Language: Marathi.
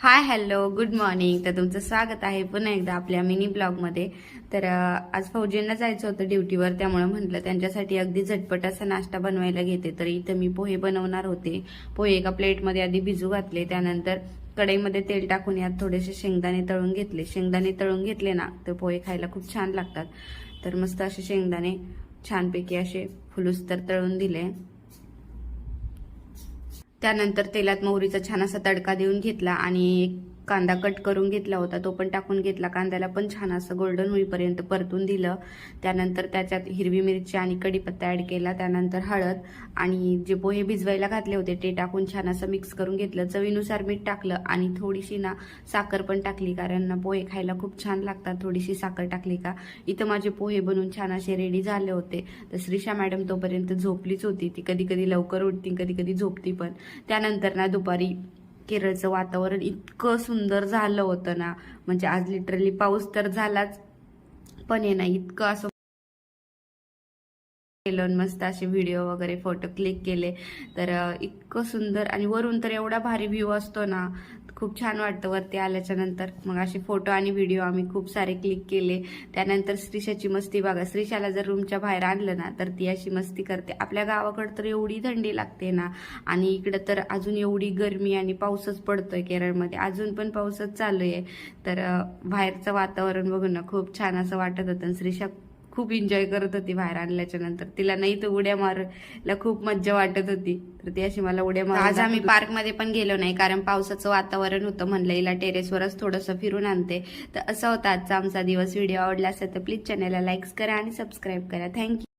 Hi hello good morning. तर तुमचं स्वागत आहे पुन्हा एकदा आपल्या मिनी ब्लॉगमध्ये. तर आज फौजींना जायचं होतं ड्युटीवर, त्यामुळे म्हटलं त्यांच्यासाठी अगदी झटपट असा नाश्ता बनवायला घेते. तर इथं मी पोहे बनवणार होते. पोहे एका प्लेटमध्ये आधी भिजू घातले, त्यानंतर कढईमध्ये तेल टाकून यात थोडेसे शेंगदाणे तळून घेतले. शेंगदाणे तळून घेतले ना तर पोहे खायला खूप छान लागतात. तर मस्त असे शेंगदाणे छानपैकी असे फुलुस्तर तळून दिले. त्यानंतर तेलात मोहरीचा छान असा तडका देऊन घेतला आणि एक कांदा कट करून घेतला होता, तो पण टाकून घेतला. कांद्याला पण छान असं गोल्डन होईपर्यंत परतून दिलं. त्यानंतर त्याच्यात हिरवी मिरची आणि कढीपत्ता ऍड केला. त्यानंतर हळद आणि जे पोहे भिजवायला घातले होते ते टाकून छान असं मिक्स करून घेतलं. चवीनुसार मीठ टाकलं आणि थोडीशी साखर पण टाकली, कारण पोहे खायला खूप छान लागतात थोडीशी साखर टाकली का. इथं माझे पोहे बनून छान असे रेडी झाले होते. तर श्रीषा मॅडम तोपर्यंत झोपलीच होती. ती कधी कधी लवकर उठती, कधी कधी झोपती पण. त्यानंतर दुपारी केरळचं वातावरण इतकं सुंदर झालं होतं ना, म्हणजे आज लिटरली पाऊस तर झालाच, पण आहे ना इतकं असं केलं, मस्त असे व्हिडिओ वगैरे फोटो क्लिक केले. तर इतकं सुंदर आणि वरून तर एवढा भारी व्ह्यू असतो ना, खूप छान वाटतं वरती आल्याच्या नंतर. मग असे फोटो आणि व्हिडिओ आम्ही खूप सारे क्लिक केले. त्यानंतर श्रीषाची मस्ती बघा. श्रीषाला जर रूमच्या बाहेर आणलं ना तर ती अशी मस्ती करते. आपल्या गावाकडे तर एवढी थंडी लागते ना, आणि इकडं तर अजून एवढी गरमी आणि पाऊसच पडतोय. केरळमध्ये अजून पण पाऊसच चालू आहे. तर बाहेरचं वातावरण बघून ना खूप छान असं वाटत होतं. श्रीषा खूप एन्जॉय करत होती बाहेर आणल्याच्या नंतर. तिला नाही तर उड्या मारायला खूप मज्जा वाटत होती. तर ती अशी मला उड्या मार. आज आम्ही पार्कमध्ये पण गेलो नाही, कारण पावसाचं वातावरण होतं. म्हणलं हिला टेरेसवरच थोडंसं फिरून आणते. तर असं होता आजचा आमचा दिवस. व्हिडिओ आवडला असेल तर प्लीज चॅनलला लाईक्स करा आणि सबस्क्राईब करा. थँक्यू.